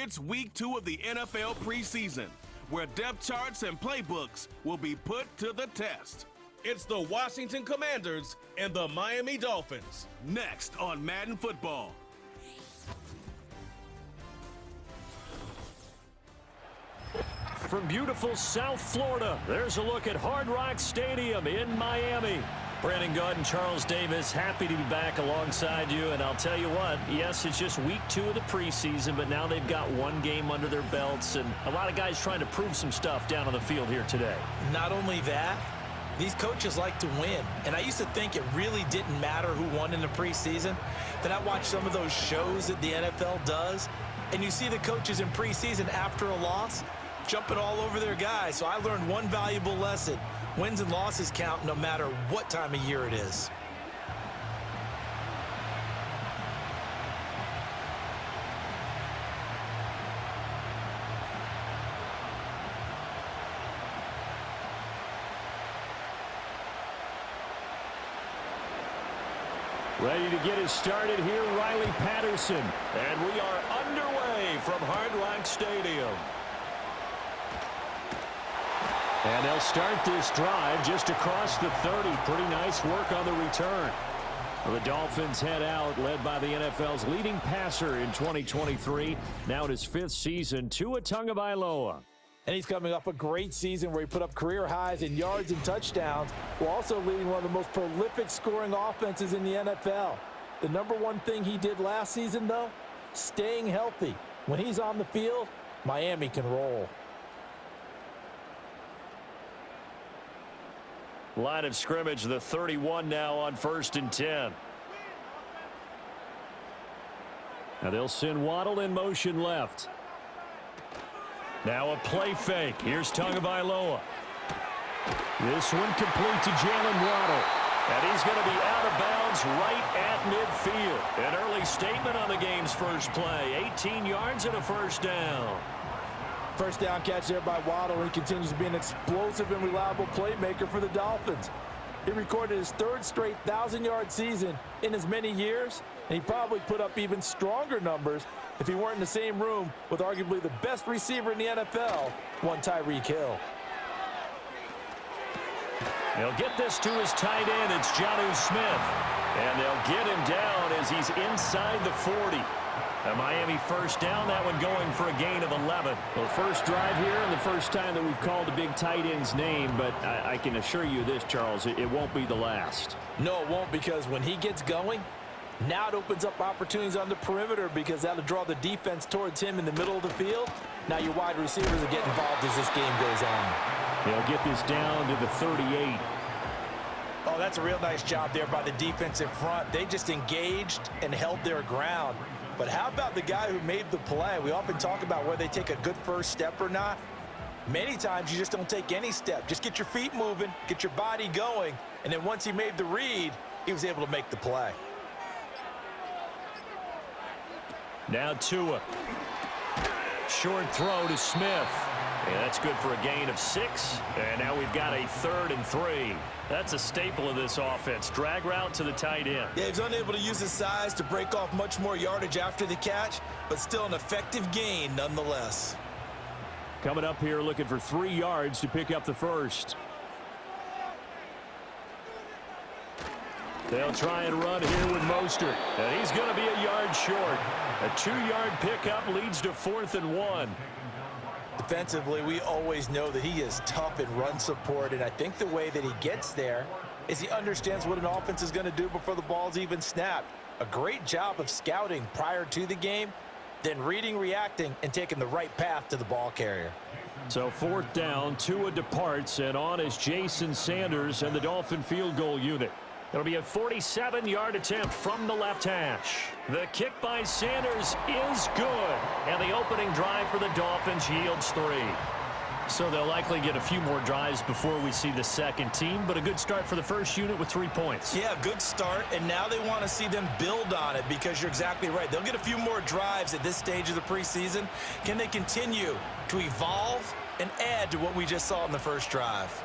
It's week 2 of the NFL preseason, where depth charts and playbooks will be put to the test. It's the Washington Commanders and the Miami Dolphins, next on Madden Football. From beautiful South Florida, there's a look at Hard Rock Stadium in Miami. Brandon Gaud and Charles Davis, happy to be back alongside you. And I'll tell you what, yes, it's just week 2 of the preseason, but now they've got one game under their belts, and a lot of guys trying to prove some stuff down on the field here today. Not only that, these coaches like to win. And I used to think it really didn't matter who won in the preseason. Then I watched some of those shows that the NFL does, and you see the coaches in preseason after a loss jumping all over their guys. So I learned one valuable lesson. Wins and losses count no matter what time of year it is. Ready to get us started here, Riley Patterson. And we are underway from Hard Rock Stadium. And they'll start this drive just across the 30. Pretty nice work on the return. Well, the Dolphins head out, led by the NFL's leading passer in 2023. Now in his 5th season, Tua Tagovailoa. And he's coming off a great season where he put up career highs in yards and touchdowns, while also leading one of the most prolific scoring offenses in the NFL. The number one thing he did last season, though, staying healthy. When he's on the field, Miami can roll. Line of scrimmage, the 31 now on 1st and 10. Now they'll send Waddle in motion left. Now a play fake. Here's Tagovailoa. This one complete to Jalen Waddle. And he's going to be out of bounds right at midfield. An early statement on the game's first play. 18 yards and a first down. First down catch there by Waddle. He continues to be an explosive and reliable playmaker for the Dolphins. He recorded his 3rd straight 1,000-yard season in as many years, and he probably put up even stronger numbers if he weren't in the same room with arguably the best receiver in the NFL, one Tyreek Hill. They'll get this to his tight end. It's Jonnu Smith. And they'll get him down as he's inside the 40. A Miami first down, that one going for a gain of 11. Well, first drive here and the first time that we've called a big tight end's name, but I can assure you this, Charles, it won't be the last. No, it won't, because when he gets going, now it opens up opportunities on the perimeter, because that'll draw the defense towards him in the middle of the field. Now your wide receivers will get involved as this game goes on. They'll get this down to the 38. Oh, that's a real nice job there by the defense in front. They just engaged and held their ground. But how about the guy who made the play? We often talk about whether they take a good first step or not. Many times you just don't take any step. Just get your feet moving, get your body going, and then once he made the read, he was able to make the play. Now Tua. Short throw to Smith. Yeah, that's good for a gain of 6. And now we've got a 3rd and 3. That's a staple of this offense. Drag route to the tight end. Yeah, he's unable to use his size to break off much more yardage after the catch, but still an effective gain nonetheless. Coming up here looking for 3 yards to pick up the first. They'll try and run here with Mostert. And he's going to be a yard short. A 2-yard pickup leads to 4th and 1. Defensively, we always know that he is tough in run support, and I think the way that he gets there is he understands what an offense is going to do before the ball's even snapped. A great job of scouting prior to the game, then reading, reacting, and taking the right path to the ball carrier. So 4th down, Tua departs, and on is Jason Sanders and the Dolphin field goal unit. It'll be a 47-yard attempt from the left hash. The kick by Sanders is good. And the opening drive for the Dolphins yields 3. So they'll likely get a few more drives before we see the second team, but a good start for the first unit with 3 points. Yeah, good start, and now they want to see them build on it, because you're exactly right. They'll get a few more drives at this stage of the preseason. Can they continue to evolve and add to what we just saw in the first drive?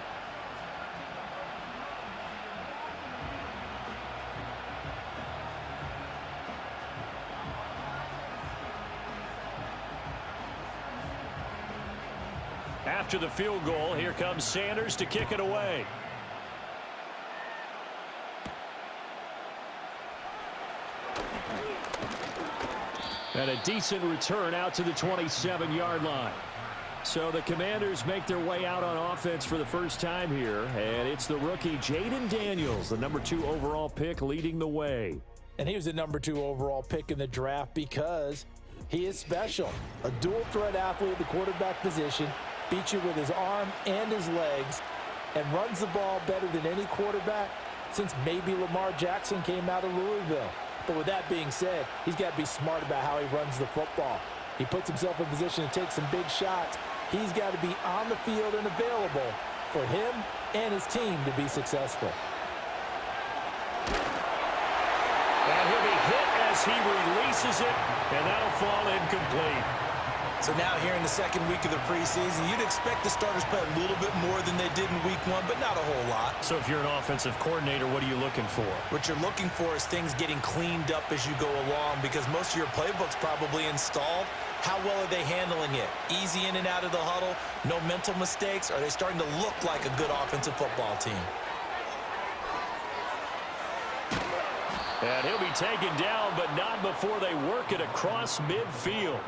after the field goal. Here comes Sanders to kick it away. And a decent return out to the 27-yard line. So the Commanders make their way out on offense for the first time here. And it's the rookie Jaden Daniels, the number 2 overall pick, leading the way. And he was the number 2 overall pick in the draft because he is special. A dual threat athlete at the quarterback position, beats you with his arm and his legs, and runs the ball better than any quarterback since maybe Lamar Jackson came out of Louisville. But with that being said, he's got to be smart about how he runs the football. He puts himself in position to take some big shots. He's got to be on the field and available for him and his team to be successful. And he'll be hit as he releases it, and that'll fall incomplete. So now here in the second week of the preseason, you'd expect the starters play a little bit more than they did in week 1, but not a whole lot. So if you're an offensive coordinator, what are you looking for? What you're looking for is things getting cleaned up as you go along because most of your playbook's probably installed. How well are they handling it? Easy in and out of the huddle? No mental mistakes? Are they starting to look like a good offensive football team? And he'll be taken down, but not before they work it across midfield.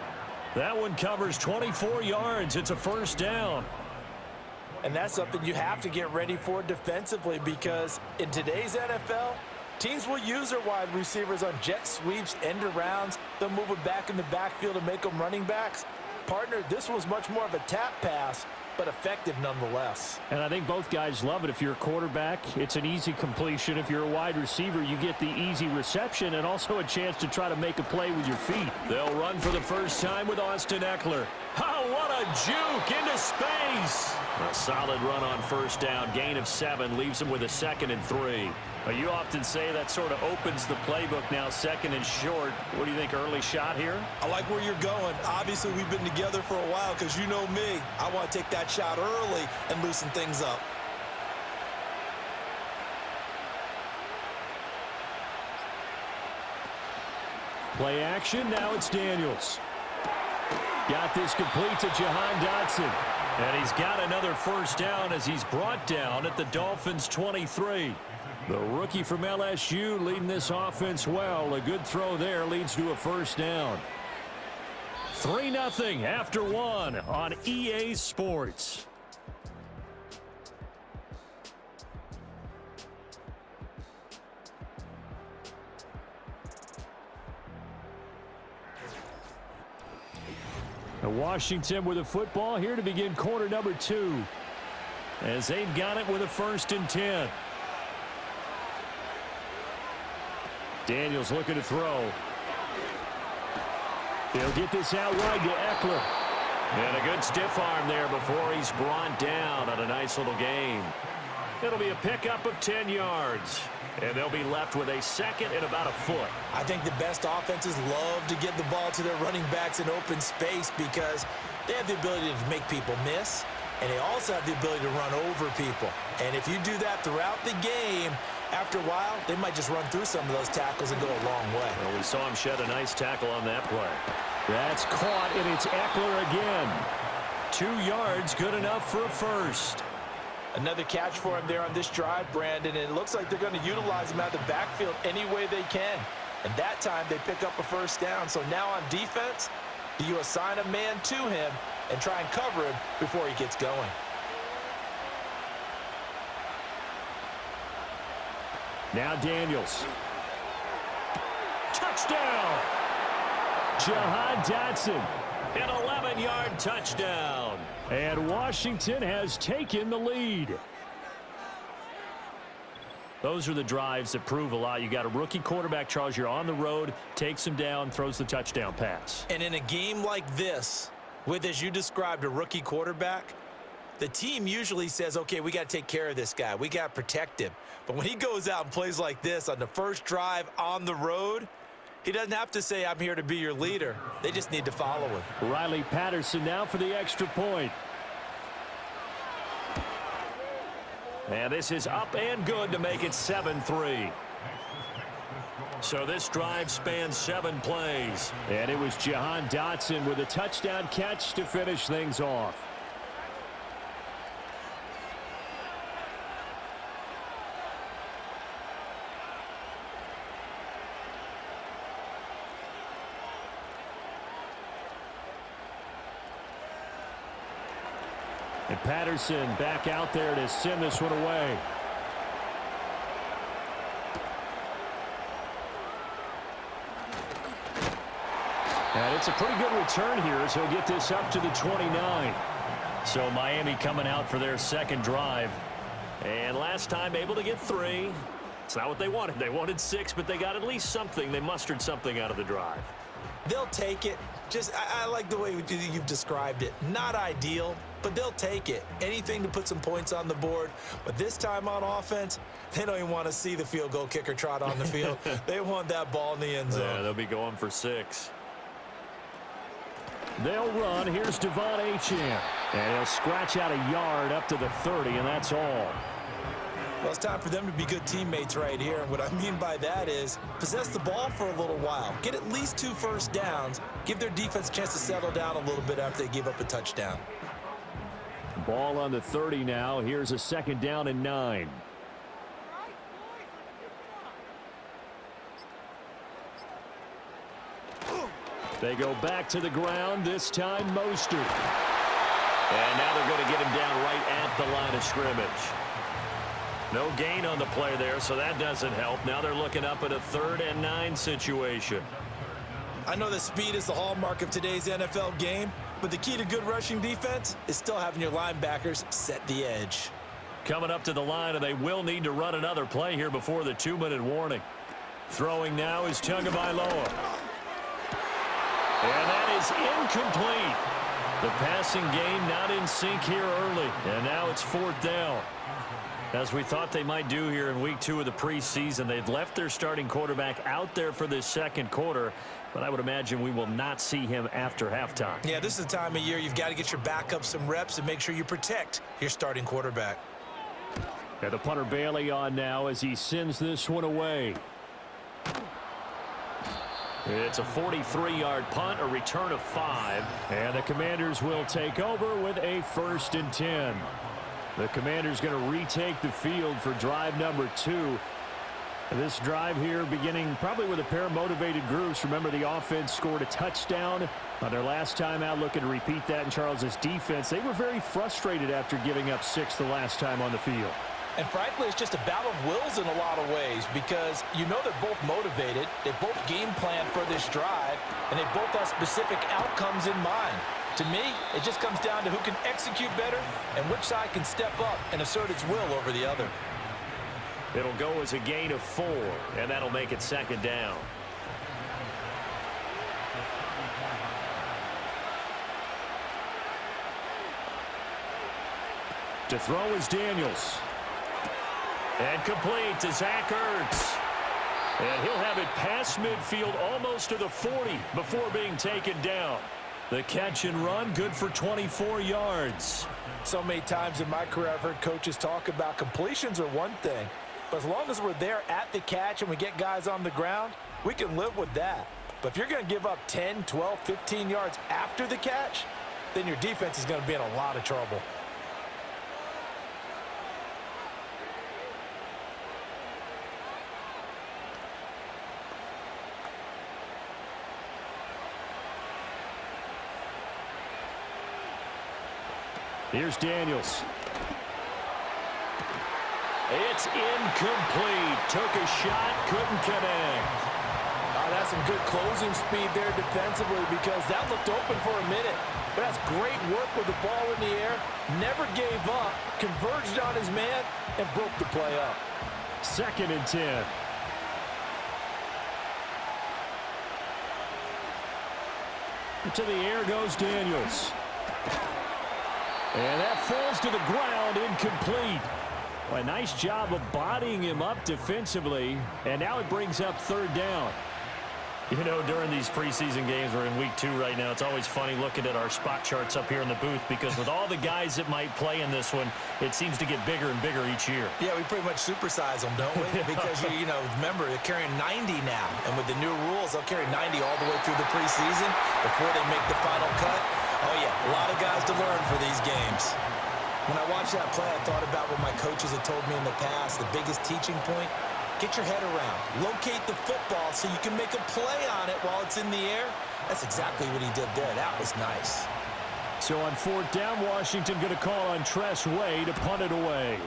That one covers 24 yards. It's a first down. And that's something you have to get ready for defensively because in today's NFL, teams will use their wide receivers on jet sweeps, end arounds. They'll move them back in the backfield and make them running backs. Partner, this was much more of a tap pass, but effective nonetheless. And I think both guys love it. If you're a quarterback, it's an easy completion. If you're a wide receiver, you get the easy reception and also a chance to try to make a play with your feet. They'll run for the first time with Austin Eckler. Oh, what a juke into space. A solid run on first down. Gain of 7 leaves him with a 2nd and 3. You often say that sort of opens the playbook now, 2nd and short. What do you think, early shot here? I like where you're going. Obviously, we've been together for a while because you know me. I want to take that shot early and loosen things up. Play action. Now it's Daniels. Got this complete to Jahan Dotson. And he's got another first down as he's brought down at the Dolphins' 23. The rookie from LSU leading this offense well. A good throw there leads to a first down. 3-0 after 1 on EA Sports. Washington with a football here to begin quarter number 2. As they've got it with a 1st and 10. Daniels looking to throw. He'll get this out wide to Eckler. And a good stiff arm there before he's brought down on a nice little gain. It'll be a pickup of 10 yards. And they'll be left with a 2nd and about a foot. I think the best offenses love to get the ball to their running backs in open space because they have the ability to make people miss, and they also have the ability to run over people. And if you do that throughout the game, after a while, they might just run through some of those tackles and go a long way. Well, we saw him shed a nice tackle on that play. That's caught, and it's Eckler again. 2 yards, good enough for a first. Another catch for him there on this drive, Brandon, and it looks like they're going to utilize him out of the backfield any way they can. And that time, they pick up a first down. So now on defense, do you assign a man to him and try and cover him before he gets going? Now Daniels. Touchdown! Jahan Dotson. An 11-yard touchdown. And Washington has taken the lead. Those are the drives that prove a lot. You got a rookie quarterback, Charles. You're on the road, takes him down, throws the touchdown pass. And in a game like this, with, as you described, a rookie quarterback, the team usually says, okay, we got to take care of this guy. We got to protect him. But when he goes out and plays like this on the first drive on the road, he doesn't have to say, I'm here to be your leader. They just need to follow him. Riley Patterson now for the extra point. And this is up and good to make it 7-3. So this drive spans 7 plays. And it was Jahan Dotson with a touchdown catch to finish things off. And Patterson back out there to send this one away. And it's a pretty good return here, so he'll get this up to the 29. So Miami coming out for their second drive. And last time able to get 3. It's not what they wanted. They wanted 6, but they got at least something. They mustered something out of the drive. They'll take it. I like the way you've described it. Not ideal, but they'll take it. Anything to put some points on the board. But this time on offense, they don't even want to see the field goal kicker trot on the field. They want that ball in the end zone. Yeah, they'll be going for 6. They'll run. Here's Devon Achane. And he'll scratch out a yard up to the 30, and that's all. Well, it's time for them to be good teammates right here. And what I mean by that is possess the ball for a little while. Get at least 2 first downs. Give their defense a chance to settle down a little bit after they give up a touchdown. Ball on the 30 now. Here's a 2nd down and 9. They go back to the ground, this time Mostert. And now they're going to get him down right at the line of scrimmage. No gain on the play there, so that doesn't help. Now they're looking up at a 3rd and 9 situation. I know that speed is the hallmark of today's NFL game, but the key to good rushing defense is still having your linebackers set the edge. Coming up to the line, and they will need to run another play here before the 2-minute warning. Throwing now is Tagovailoa. And that is incomplete. The passing game not in sync here early. And now it's 4th down. As we thought they might do here in week 2 of the preseason, they've left their starting quarterback out there for this second quarter. But I would imagine we will not see him after halftime. Yeah, this is the time of year you've got to get your backup some reps and make sure you protect your starting quarterback. And the punter Bailey on now as he sends this one away. It's a 43-yard punt, a return of 5. And the Commanders will take over with a 1st and 10. The Commanders going to retake the field for drive number 2. This drive here beginning probably with a pair of motivated groups. Remember, the offense scored a touchdown on their last time out. Looking to repeat that in Charles's defense. They were very frustrated after giving up 6 the last time on the field. And frankly, it's just a battle of wills in a lot of ways because you know they're both motivated. They both game plan for this drive, and they both have specific outcomes in mind. To me, it just comes down to who can execute better and which side can step up and assert its will over the other. It'll go as a gain of 4, and that'll make it 2nd down. To throw is Daniels. And complete to Zach Ertz. And he'll have it past midfield almost to the 40 before being taken down. The catch and run, good for 24 yards. So many times in my career, I've heard coaches talk about completions are one thing. But as long as we're there at the catch and we get guys on the ground, we can live with that. But if you're going to give up 10, 12, 15 yards after the catch, then your defense is going to be in a lot of trouble. Here's Daniels. It's incomplete. Took a shot, couldn't connect. That's some good closing speed there defensively because that looked open for a minute. But that's great work with the ball in the air. Never gave up, converged on his man, and broke the play up. 2nd and 10. To the air goes Daniels. And that falls to the ground, incomplete. Well, a nice job of bodying him up defensively, and now it brings up 3rd down. You know, during these preseason games, we're in week 2 right now, it's always funny looking at our spot charts up here in the booth because with all the guys that might play in this one, it seems to get bigger and bigger each year. Yeah, we pretty much supersize them, don't we? Because, you know, remember, they're carrying 90 now. And with the new rules, they'll carry 90 all the way through the preseason before they make the final cut. Oh, yeah, a lot of guys to learn for these games. When I watched that play, I thought about what my coaches had told me in the past, the biggest teaching point. Get your head around. Locate the football so you can make a play on it while it's in the air. That's exactly what he did there. That was nice. So on 4th down, Washington going to call on Tress Way to punt it away.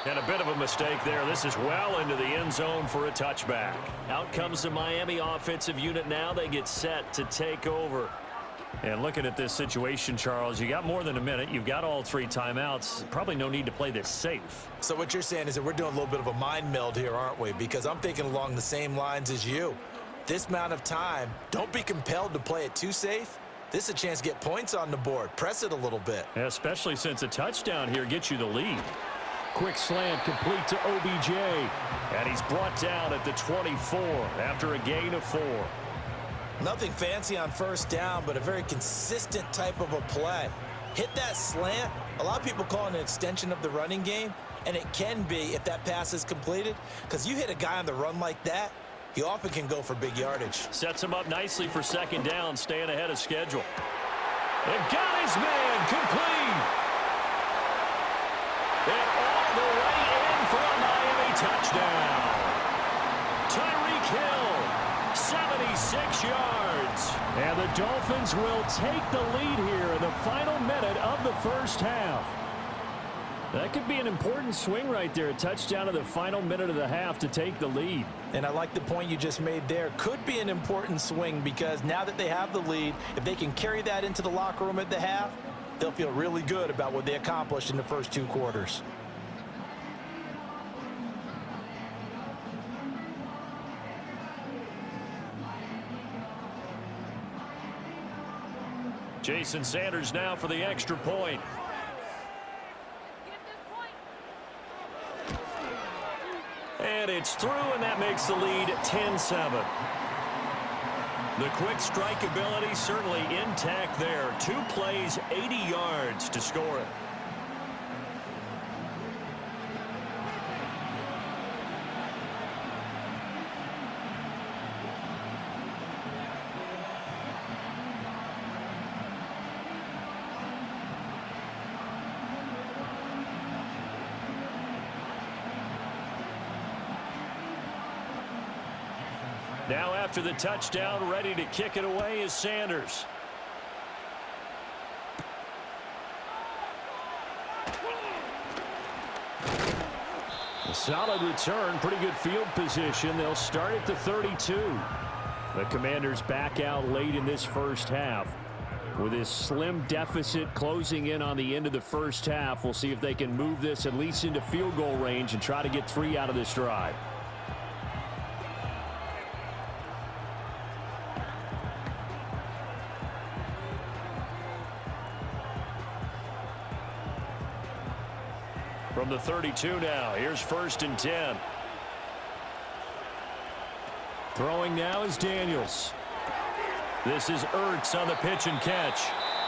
And a bit of a mistake there. This is well into the end zone for a touchback. Out comes the Miami offensive unit now. They get set to take over. And looking at this situation, Charles, you got more than a minute. You've got all 3 timeouts. Probably no need to play this safe. So what you're saying is that we're doing a little bit of a mind meld here, aren't we? Because I'm thinking along the same lines as you. This amount of time, don't be compelled to play it too safe. This is a chance to get points on the board. Press it a little bit. Yeah, especially since a touchdown here gets you the lead. Quick slant complete to OBJ. And he's brought down at the 24 after a gain of 4. Nothing fancy on 1st down, but a very consistent type of a play. Hit that slant. A lot of people call it an extension of the running game, and it can be if that pass is completed, because you hit a guy on the run like that, he often can go for big yardage. Sets him up nicely for 2nd down, staying ahead of schedule. And got his man complete. And all the way in for a Miami touchdown. Tyreek Hill, 76 yards. And the Dolphins will take the lead here in the final minute of the 1st half. That could be an important swing right there. A touchdown in the final minute of the half to take the lead. And I like the point you just made there. Could be an important swing because now that they have the lead, if they can carry that into the locker room at the half, they'll feel really good about what they accomplished in the first 2 quarters. Jason Sanders now for the extra point. And it's through, and that makes the lead 10-7. The quick strike ability certainly intact there. 2 plays, 80 yards to score it. Now after the touchdown, ready to kick it away is Sanders. A solid return, pretty good field position. They'll start at the 32. The Commanders back out late in this 1st half. With this slim deficit closing in on the end of the 1st half, we'll see if they can move this at least into field goal range and try to get 3 out of this drive. From the 32 now, here's 1st and 10. Throwing now is Daniels. This is Ertz on the pitch and catch.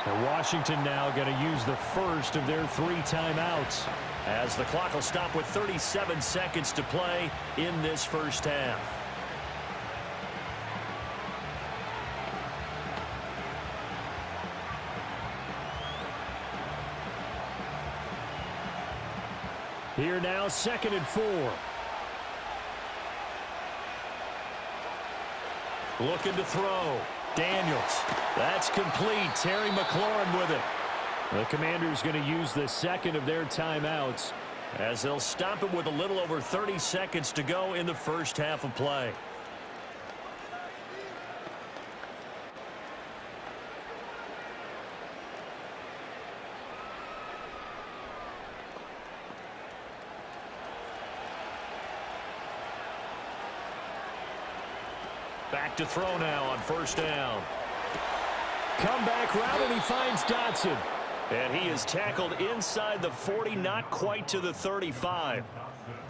And Washington now going to use the first of their 3 timeouts, as the clock will stop with 37 seconds to play in this 1st half. Here now, 2nd and 4. Looking to throw. Daniels. That's complete. Terry McLaurin with it. The Commanders going to use the 2nd of their timeouts, as they'll stop it with a little over 30 seconds to go in the 1st half of play. Back to throw now on 1st down. Comeback route, and he finds Dotson. And he is tackled inside the 40, not quite to the 35.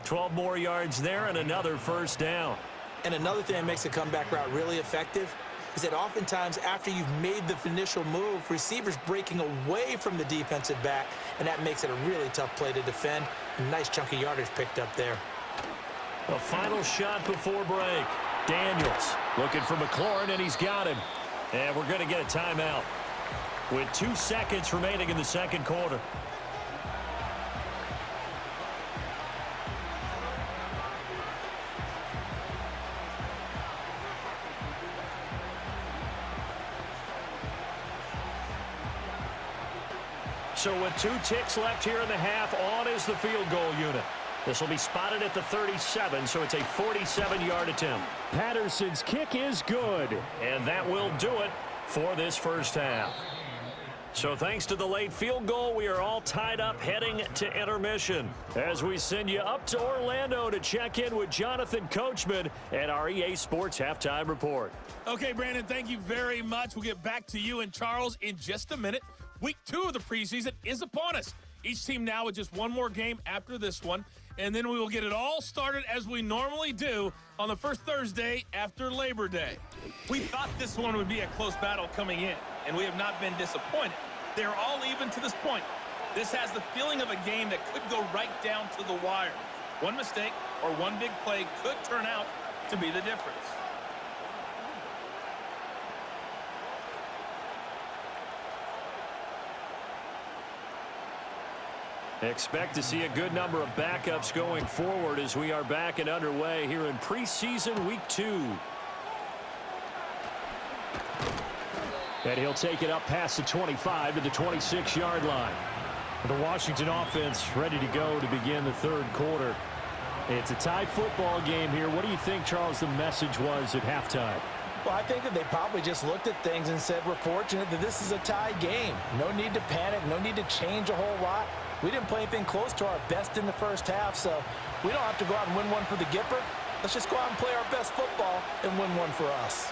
12 more yards there and another 1st down. And another thing that makes a comeback route really effective is that oftentimes after you've made the initial move, receivers breaking away from the defensive back, and that makes it a really tough play to defend. A nice chunky yardage picked up there. A final shot before break. Daniels looking for McLaurin, and he's got him. And we're going to get a timeout with 2 seconds remaining in the 2nd quarter. So with 2 ticks left here in the half, on is the field goal unit. This will be spotted at the 37, so it's a 47-yard attempt. Patterson's kick is good, and that will do it for this first half. So thanks to the late field goal, we are all tied up heading to intermission as we send you up to Orlando to check in with Jonathan Coachman at our EA Sports Halftime Report. Okay, Brandon, thank you very much. We'll get back to you and Charles in just a minute. Week 2 of the preseason is upon us. Each team now with just one more game after this one, and then we will get it all started as we normally do on the first Thursday after Labor Day. We thought this one would be a close battle coming in, and we have not been disappointed. They're all even to this point. This has the feeling of a game that could go right down to the wire. One mistake or one big play could turn out to be the difference. Expect to see a good number of backups going forward as we are back and underway here in preseason week 2. And he'll take it up past the 25 to the 26-yard line. The Washington offense ready to go to begin the third quarter. It's a tie football game here. What do you think, Charles, the message was at halftime? Well, I think that they probably just looked at things and said, we're fortunate that this is a tie game. No need to panic, no need to change a whole lot. We didn't play anything close to our best in the first half, so we don't have to go out and win one for the Gipper. Let's just go out and play our best football and win one for us.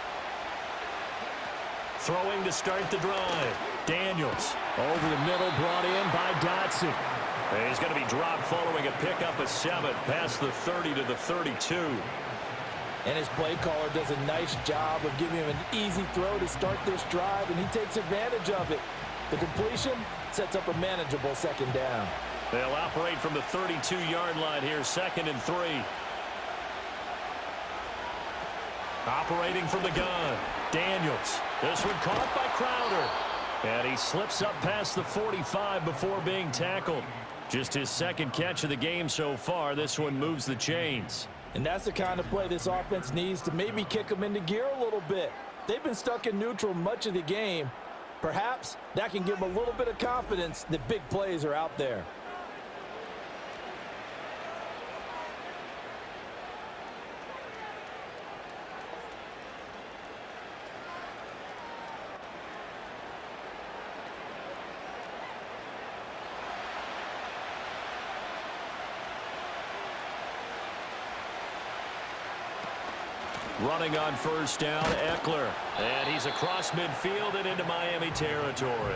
Throwing to start the drive. Daniels over the middle, brought in by Dotson. And he's going to be dropped following a pickup of 7 past the 30 to the 32. And his play caller does a nice job of giving him an easy throw to start this drive, and he takes advantage of it. The completion sets up a manageable second down. They'll operate from the 32-yard line here, 2nd and 3. Operating from the gun. Daniels. This one caught by Crowder. And he slips up past the 45 before being tackled. Just his second catch of the game so far. This one moves the chains. And that's the kind of play this offense needs to maybe kick them into gear a little bit. They've been stuck in neutral much of the game. Perhaps that can give them a little bit of confidence that big plays are out there. Running on first down, Eckler. And he's across midfield and into Miami territory.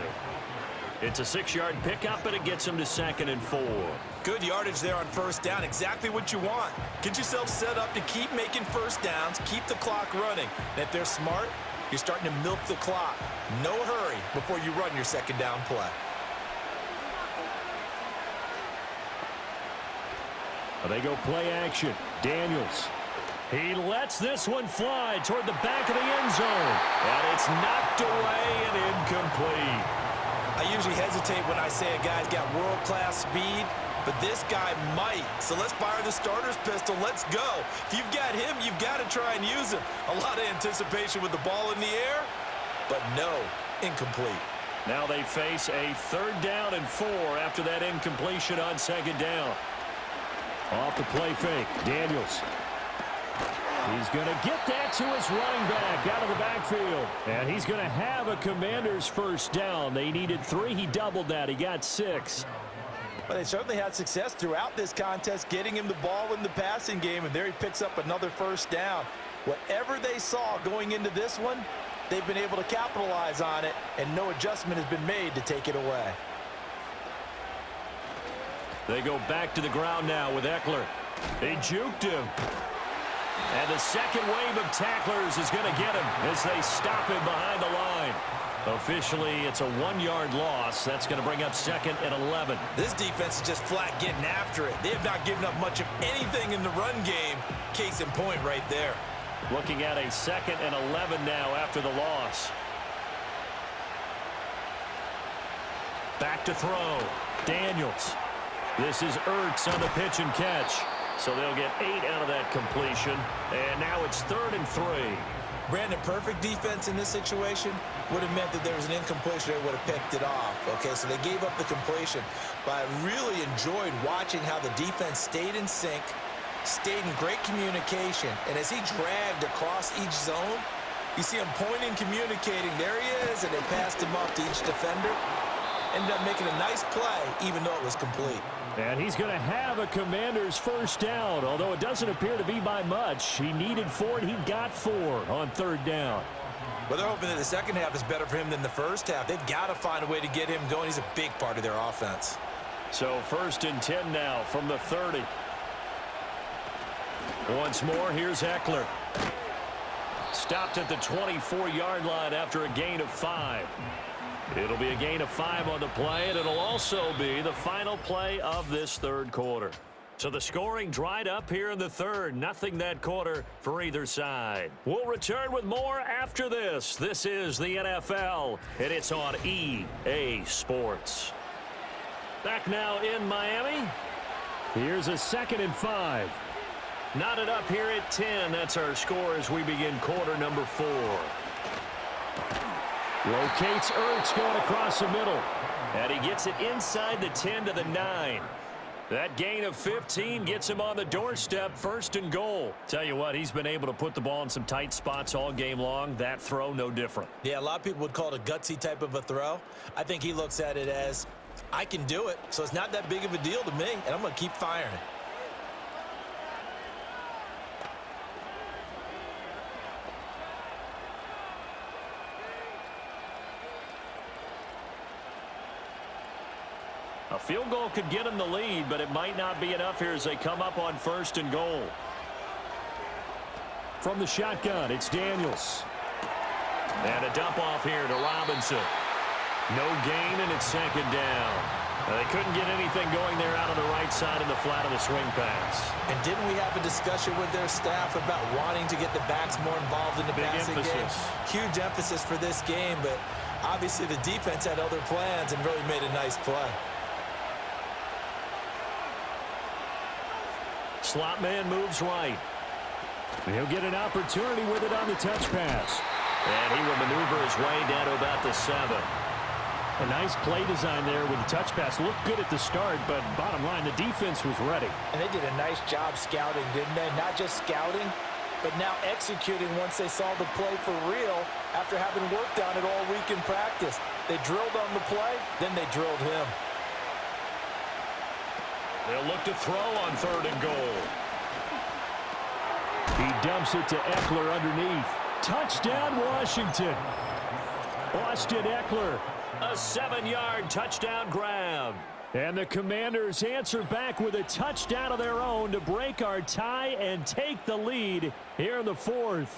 It's a 6-yard pickup, and it gets him to 2nd and 4. Good yardage there on first down. Exactly what you want. Get yourself set up to keep making first downs, keep the clock running. And if they're smart, you're starting to milk the clock. No hurry before you run your second down play. They go play action. Daniels. He lets this one fly toward the back of the end zone. And it's knocked away and incomplete. I usually hesitate when I say a guy's got world-class speed, but this guy might. So let's fire the starter's pistol. Let's go. If you've got him, you've got to try and use him. A lot of anticipation with the ball in the air, but no, incomplete. Now they face a 3rd down and 4 after that incompletion on 2nd down. Off the play fake, Daniels. He's going to get that to his running back out of the backfield. And he's going to have a Commanders first down. They needed 3. He doubled that. He got 6. Well, they certainly had success throughout this contest getting him the ball in the passing game, and there he picks up another first down. Whatever they saw going into this one, they've been able to capitalize on it, and no adjustment has been made to take it away. They go back to the ground now with Eckler. They juked him. And the second wave of tacklers is going to get him as they stop him behind the line. Officially, it's a 1-yard loss. That's going to bring up 2nd and 11. This defense is just flat getting after it. They have not given up much of anything in the run game. Case in point right there. Looking at a 2nd and 11 now after the loss. Back to throw. Daniels. This is Ertz on the pitch and catch. So they'll get 8 out of that completion. And now it's 3rd and 3. Brandon, perfect defense in this situation would have meant that there was an incompletion. They would have picked it off. Okay, so they gave up the completion. But I really enjoyed watching how the defense stayed in sync, stayed in great communication. And as he dragged across each zone, you see him pointing, communicating. There he is, and they passed him off to each defender. Ended up making a nice play, even though it was complete. And he's going to have a Commanders first down, although it doesn't appear to be by much. He needed 4, and he got 4 on 3rd down. Well, they're hoping that the second half is better for him than the first half. They've got to find a way to get him going. He's a big part of their offense. So 1st and 10 now from the 30. Once more, here's Eckler. Stopped at the 24-yard line after a gain of 5. It'll be a gain of 5 on the play, and it'll also be the final play of this 3rd quarter. So the scoring dried up here in the 3rd. Nothing that quarter for either side. We'll return with more after this. This is the NFL, and it's on EA Sports. Back now in Miami. Here's a 2nd and 5. Knotted up here at 10. That's our score as we begin quarter number 4. Locates Ertz going across the middle. And he gets it inside the 10 to the 9. That gain of 15 gets him on the doorstep, 1st and goal. Tell you what, he's been able to put the ball in some tight spots all game long. That throw, no different. Yeah, a lot of people would call it a gutsy type of a throw. I think he looks at it as, I can do it, so it's not that big of a deal to me, and I'm going to keep firing. A field goal could get him the lead, but it might not be enough here as they come up on 1st and goal. From the shotgun, it's Daniels. And a dump off here to Robinson. No gain, and it's 2nd down. They couldn't get anything going there out on the right side in the flat of the swing pass. And didn't we have a discussion with their staff about wanting to get the backs more involved in the passing game? Huge emphasis for this game, but obviously the defense had other plans and really made a nice play. Slot man moves right. He'll get an opportunity with it on the touch pass. And he will maneuver his way down to about the 7. A nice play design there with the touch pass. Looked good at the start, but bottom line, the defense was ready. And they did a nice job scouting, didn't they? Not just scouting, but now executing once they saw the play for real after having worked on it all week in practice. They drilled on the play, then they drilled him. They'll look to throw on 3rd and goal. He dumps it to Eckler underneath. Touchdown, Washington. Austin Eckler. A 7-yard touchdown grab. And the Commanders answer back with a touchdown of their own to break our tie and take the lead here in the 4th.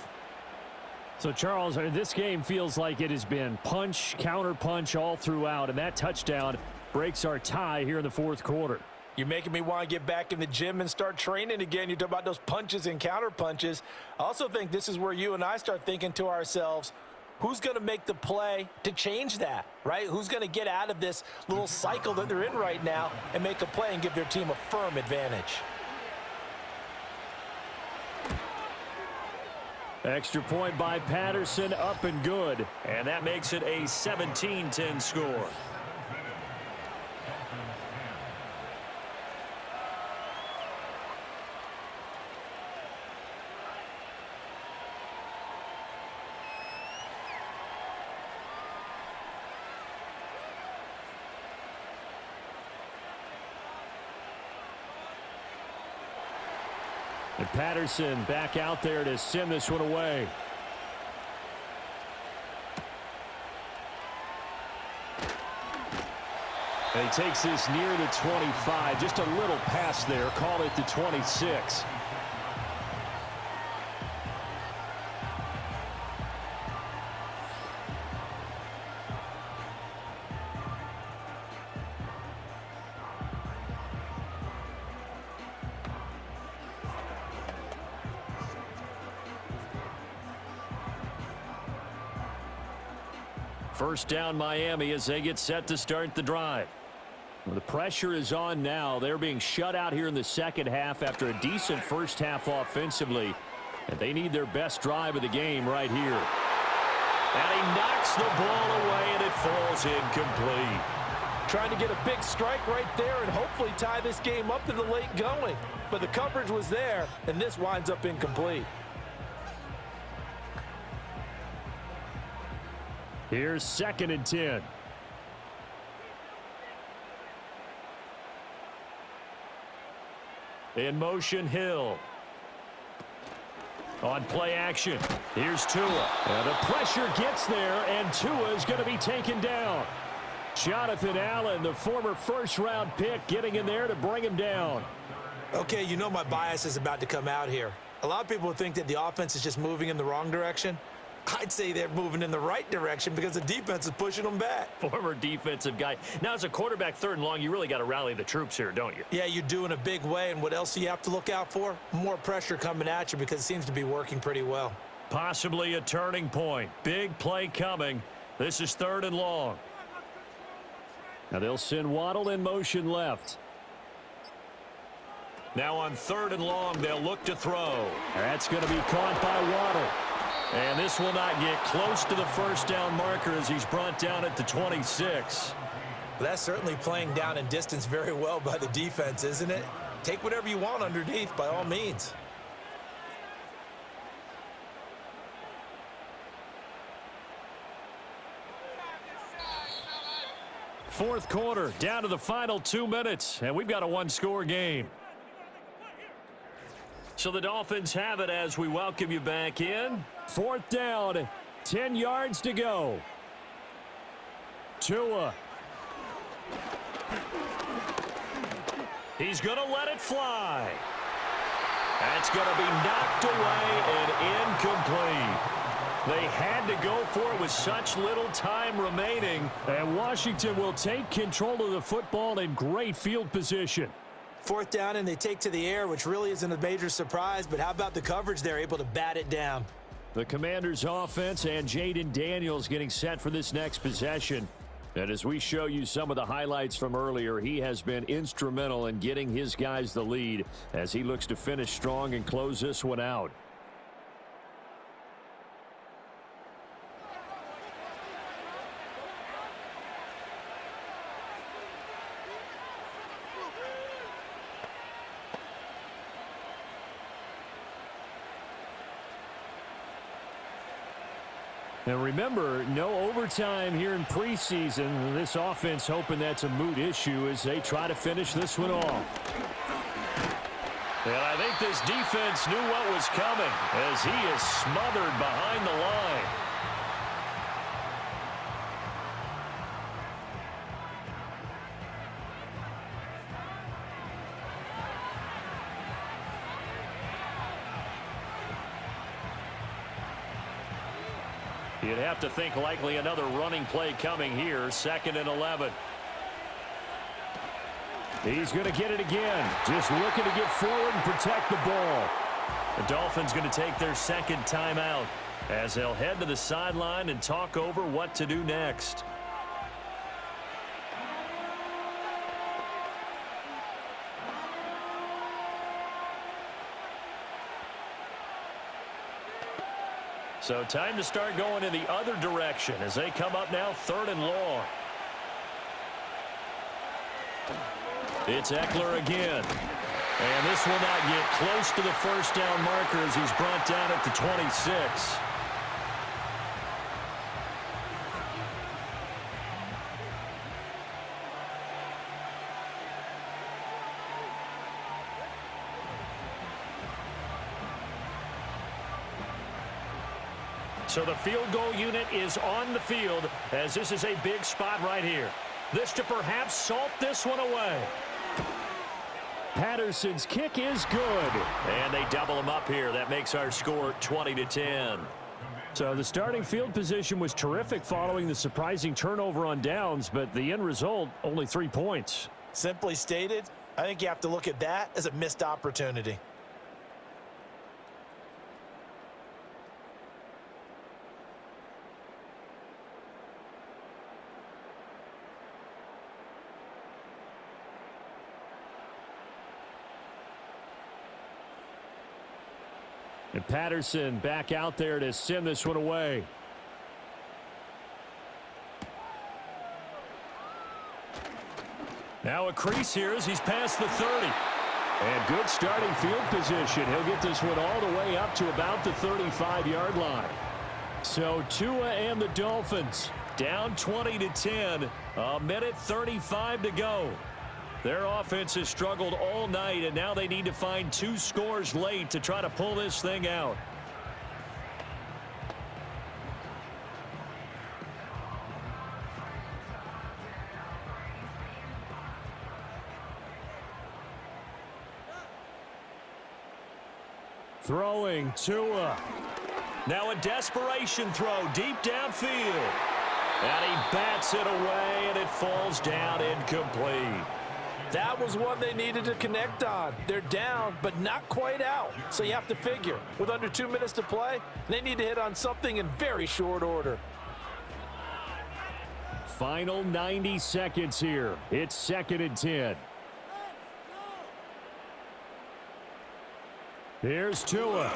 So, Charles, this game feels like it has been punch, counter punch all throughout, and that touchdown breaks our tie here in the 4th quarter. You're making me want to get back in the gym and start training again. You talk about those punches and counter punches. I also think this is where you and I start thinking to ourselves, who's going to make the play to change that, right? Who's going to get out of this little cycle that they're in right now and make a play and give their team a firm advantage? Extra point by Patterson, up and good. And that makes it a 17-10 score. And Patterson back out there to send this one away. And he takes this near the 25. Just a little pass there. Call it the 26. First down Miami as they get set to start the drive. Well, the pressure is on now. They're being shut out here in the second half after a decent first half offensively. And they need their best drive of the game right here. And he knocks the ball away, and it falls incomplete. Trying to get a big strike right there and hopefully tie this game up in the late going. But the coverage was there, and this winds up incomplete. Here's 2nd and 10. In motion, Hill. On play action, here's Tua. And the pressure gets there, and Tua is going to be taken down. Jonathan Allen, the former first-round pick, getting in there to bring him down. Okay, you know my bias is about to come out here. A lot of people think that the offense is just moving in the wrong direction. I'd say they're moving in the right direction because the defense is pushing them back. Former defensive guy. Now, as a quarterback 3rd and long, you really got to rally the troops here, don't you? Yeah, you do in a big way, and what else do you have to look out for? More pressure coming at you because it seems to be working pretty well. Possibly a turning point. Big play coming. This is 3rd and long. Now they'll send Waddle in motion left. Now on 3rd and long, they'll look to throw. That's going to be caught by Waddle. And this will not get close to the first down marker as he's brought down at the 26. That's certainly playing down in distance very well by the defense, isn't it? Take whatever you want underneath by all means. Fourth quarter, down to the final 2 minutes, and we've got a one-score game. So the Dolphins have it as we welcome you back in. 4th down, 10 yards to go. Tua. He's going to let it fly. That's going to be knocked away and incomplete. They had to go for it with such little time remaining. And Washington will take control of the football in great field position. 4th down, and they take to the air, which really isn't a major surprise, but how about the coverage there, able to bat it down? The Commanders' offense and Jaden Daniels getting set for this next possession. And as we show you some of the highlights from earlier, he has been instrumental in getting his guys the lead as he looks to finish strong and close this one out. And remember, no overtime here in preseason. This offense hoping that's a moot issue as they try to finish this one off. And I think this defense knew what was coming as he is smothered behind the line. You'd have to think likely another running play coming here. 2nd and 11. He's going to get it again. Just looking to get forward and protect the ball. The Dolphins going to take their 2nd timeout as they'll head to the sideline and talk over what to do next. So time to start going in the other direction as they come up now 3rd and long. It's Eckler again. And this will not get close to the first down marker as he's brought down at the 26. So the field goal unit is on the field as this is a big spot right here. This to perhaps salt this one away. Patterson's kick is good. And they double him up here. That makes our score 20-10. So the starting field position was terrific following the surprising turnover on downs, but the end result, only 3 points. Simply stated, I think you have to look at that as a missed opportunity. And Patterson back out there to send this one away. Now a crease here as he's past the 30. And good starting field position. He'll get this one all the way up to about the 35-yard line. So Tua and the Dolphins down 20-10. A minute 35 to go. Their offense has struggled all night, and now they need to find 2 scores late to try to pull this thing out. Throwing Tua. Now a desperation throw deep downfield. And he bats it away, and it falls down incomplete. That was one they needed to connect on. They're down, but not quite out. So you have to figure, with under 2 minutes to play, they need to hit on something in very short order. Final 90 seconds here. It's 2nd and 10. Here's Tua.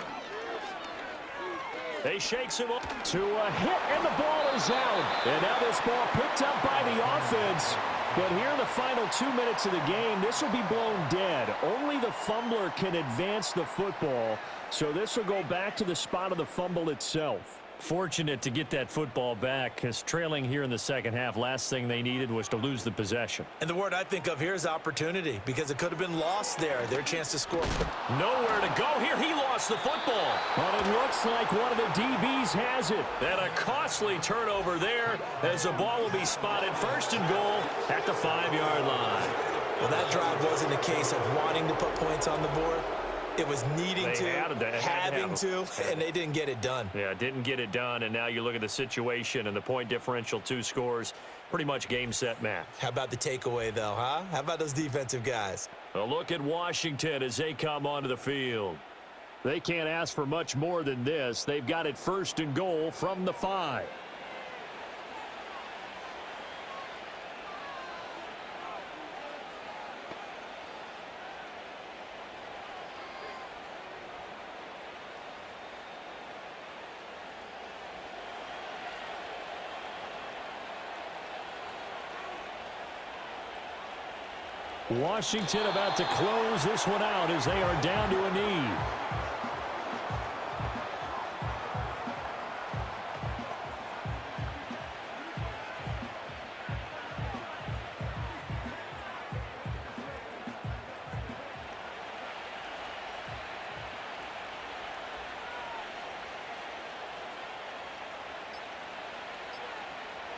They shakes him up. Tua hit, and the ball is out. And now this ball picked up by the offense. But here in the final 2 minutes of the game, this will be blown dead. Only the fumbler can advance the football, so this will go back to the spot of the fumble itself. Fortunate to get that football back, because trailing here in the second half, last thing they needed was to lose the possession. And the word I think of here is opportunity, because it could have been lost there. Their chance to score. Nowhere to go here. He lost the football. But it looks like one of the DBs has it. And a costly turnover there as the ball will be spotted 1st and goal at the 5-yard line. Well, that drive wasn't a case of wanting to put points on the board. It was needing to, having to, and they didn't get it done. Yeah, didn't get it done, and now you look at the situation and the point differential, 2 scores, pretty much game, set, match. How about the takeaway, though, huh? How about those defensive guys? A look at Washington as they come onto the field. They can't ask for much more than this. They've got it 1st and goal from the 5. Washington about to close this one out as they are down to a knee.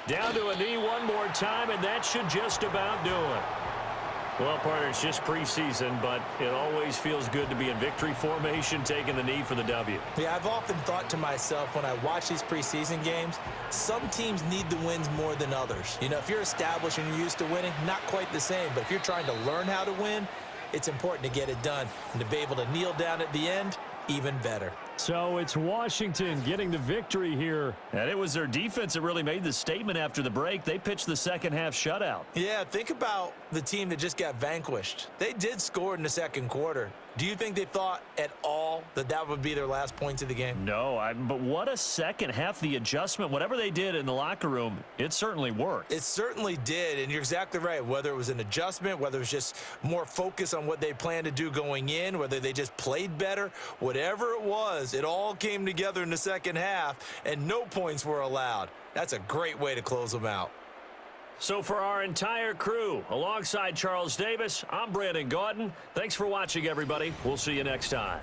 Down to a knee one more time, and that should just about do it. Well, partner, it's just preseason, but it always feels good to be in victory formation, taking the knee for the W. Yeah, I've often thought to myself when I watch these preseason games, some teams need the wins more than others. You know, if you're established and you're used to winning, not quite the same. But if you're trying to learn how to win, it's important to get it done. And to be able to kneel down at the end, even better. So it's Washington getting the victory here. And it was their defense that really made the statement after the break. They pitched the second half shutout. Yeah, think about the team that just got vanquished. They did score in the second quarter. Do you think they thought at all that that would be their last points of the game? No, but what a second half. The adjustment, whatever they did in the locker room, it certainly worked. It certainly did, and you're exactly right. Whether it was an adjustment, whether it was just more focus on what they planned to do going in, whether they just played better, whatever it was, it all came together in the second half, and no points were allowed. That's a great way to close them out. So for our entire crew, alongside Charles Davis, I'm Brandon Gaudin. Thanks for watching, everybody. We'll see you next time.